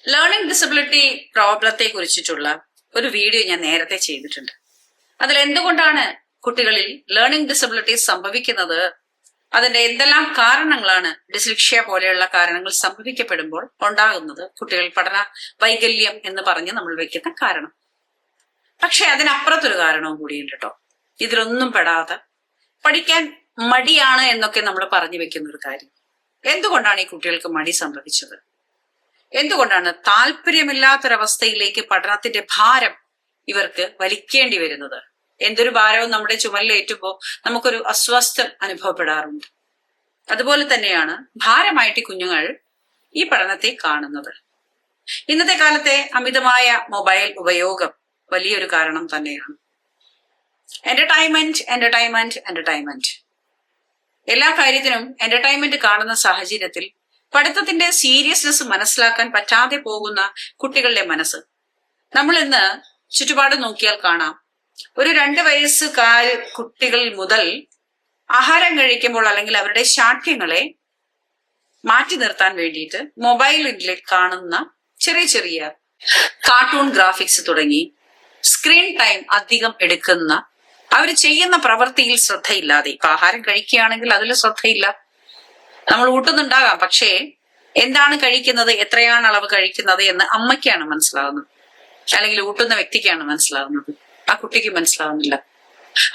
Learning disability പ്രോബ്ലത്തെ കുറിച്ചിട്ടുള്ള ഒരു video ഞാൻ നേരത്തെ ചെയ്തിട്ടുണ്ട്. അതിൽ എന്തുകൊണ്ടാണ് കുട്ടികളിൽ ലേണിംഗ് ഡിസബിലിറ്റി സംഭവിക്കുന്നത്, അതിന്റെ എന്തെല്ലാം കാരണങ്ങളാണ് ഡിസ്ലെക്ഷ്യ പോലെയുള്ള കാരണങ്ങൾ സംഭവിക്കപ്പെടുമ്പോൾ ഉണ്ടാകുന്നത്, കുട്ടികൾ പഠന വൈകല്യം എന്ന് പറഞ്ഞ് നമ്മൾ വെക്കുന്ന കാരണം. പക്ഷെ അതിനപ്പുറത്തൊരു കാരണവും കൂടിയുണ്ട് കേട്ടോ. ഇതിലൊന്നും പെടാതെ പഠിക്കാൻ മടിയാണ് എന്നൊക്കെ നമ്മൾ പറഞ്ഞു വെക്കുന്ന ഒരു കാര്യം. എന്തുകൊണ്ടാണ് ഈ കുട്ടികൾക്ക് മടി സംഭവിച്ചത്? എന്തുകൊണ്ടാണ് താല്പര്യമില്ലാത്തൊരവസ്ഥയിലേക്ക് പഠനത്തിന്റെ ഭാരം ഇവർക്ക് വലിക്കേണ്ടി വരുന്നത്? എന്തൊരു ഭാരവും നമ്മുടെ ചുമലിലേറ്റുമ്പോ നമുക്കൊരു അസ്വസ്ഥം അനുഭവപ്പെടാറുണ്ട്. അതുപോലെ തന്നെയാണ് ഭാരമായിട്ട് കുഞ്ഞുങ്ങൾ ഈ പഠനത്തെ കാണുന്നത്. ഇന്നത്തെ കാലത്തെ അമിതമായ മൊബൈൽ ഉപയോഗം വലിയൊരു കാരണം തന്നെയാണ്. എന്റർടൈൻമെന്റ് എല്ലാ കാര്യത്തിനും എന്റർടൈൻമെന്റ് കാണുന്ന സാഹചര്യത്തിൽ പഠിത്തത്തിന്റെ സീരിയസ്നെസ് മനസ്സിലാക്കാൻ പറ്റാതെ പോകുന്ന കുട്ടികളുടെ മനസ്സ് നമ്മൾ ഇന്ന് ചുറ്റുപാട് നോക്കിയാൽ കാണാം. ഒരു 2 വയസ്സുകാർ കുട്ടികൾ മുതൽ ആഹാരം കഴിക്കുമ്പോൾ അല്ലെങ്കിൽ അവരുടെ ശാഠ്യങ്ങളെ മാറ്റി നിർത്താൻ വേണ്ടിയിട്ട് മൊബൈലിൽ കാണുന്ന ചെറിയ ചെറിയ കാർട്ടൂൺ ഗ്രാഫിക്സ് തുടങ്ങി സ്ക്രീൻ ടൈം അധികം എടുക്കുന്ന, അവർ ചെയ്യുന്ന പ്രവൃത്തിയിൽ ശ്രദ്ധയില്ലാതെ, ഇപ്പൊ ആഹാരം കഴിക്കുകയാണെങ്കിൽ അതിൽ ശ്രദ്ധയില്ല. നമ്മൾ ഊട്ടുന്നുണ്ടാകാം, പക്ഷേ എന്താണ് കഴിക്കുന്നത്, എത്രയാണ് അളവ് കഴിക്കുന്നത് എന്ന് അമ്മയ്ക്കാണ് മനസ്സിലാവുന്നത്, അല്ലെങ്കിൽ ഊട്ടുന്ന വ്യക്തിക്കാണ് മനസ്സിലാവുന്നത്. ആ കുട്ടിക്ക് മനസ്സിലാവുന്നില്ല.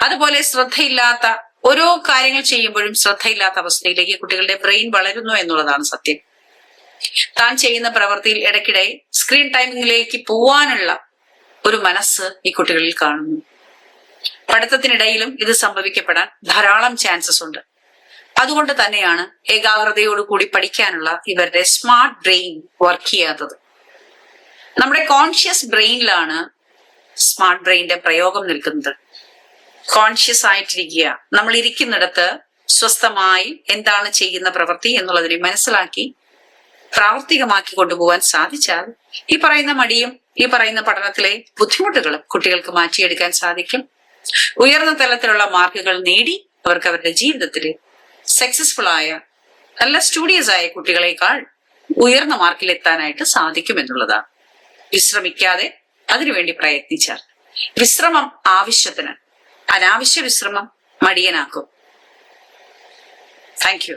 അതുപോലെ ശ്രദ്ധയില്ലാത്ത ഓരോ കാര്യങ്ങൾ ചെയ്യുമ്പോഴും ശ്രദ്ധയില്ലാത്ത അവസ്ഥയിലേക്ക് കുട്ടികളുടെ ബ്രെയിൻ വളരുന്നു എന്നുള്ളതാണ് സത്യം. താൻ ചെയ്യുന്ന പ്രവൃത്തിയിൽ ഇടയ്ക്കിടെ സ്ക്രീൻ ടൈമിങ്ങിലേക്ക് പോവാനുള്ള ഒരു മനസ്സ് ഈ കുട്ടികളിൽ കാണുന്നു. പഠിത്തത്തിനിടയിലും ഇത് സംഭവിക്കപ്പെടാൻ ധാരാളം ചാൻസസ് ഉണ്ട്. അതുകൊണ്ട് തന്നെയാണ് ഏകാഗ്രതയോടുകൂടി പഠിക്കാനുള്ള ഇവരുടെ സ്മാർട്ട് ബ്രെയിൻ വർക്ക് ചെയ്യാത്തത്. നമ്മുടെ കോൺഷ്യസ് ബ്രെയിനിലാണ് സ്മാർട്ട് ബ്രെയിനിന്റെ പ്രയോഗം നിൽക്കുന്നത്. കോൺഷ്യസ് ആയിട്ടിരിക്കുക, നമ്മൾ ഇരിക്കുന്നിടത്ത് സ്വസ്ഥമായി എന്താണ് ചെയ്യുന്ന പ്രവൃത്തി എന്നുള്ളതിനെ മനസ്സിലാക്കി പ്രാവർത്തികമാക്കി കൊണ്ടുപോകാൻ സാധിച്ചാൽ ഈ പറയുന്ന മടിയും ഈ പറയുന്ന പഠനത്തിലെ ബുദ്ധിമുട്ടുകളും കുട്ടികൾക്ക് മാറ്റിയെടുക്കാൻ സാധിക്കും. ഉയർന്ന തലത്തിലുള്ള മാർക്കുകൾ നേടി അവർക്ക് അവരുടെ ജീവിതത്തിൽ സക്സസ്ഫുൾ ആയ നല്ല സ്റ്റുഡിയസ് ആയ കുട്ടികളെക്കാൾ ഉയർന്ന മാർക്കിൽ എത്താനായിട്ട് സാധിക്കുമെന്നുള്ളതാണ്. വിശ്രമിക്കാതെ അതിനുവേണ്ടി പ്രയത്നിച്ചാൽ. വിശ്രമം ആവശ്യത്തിന്, അനാവശ്യ വിശ്രമം മടിയനാക്കും. Thank you.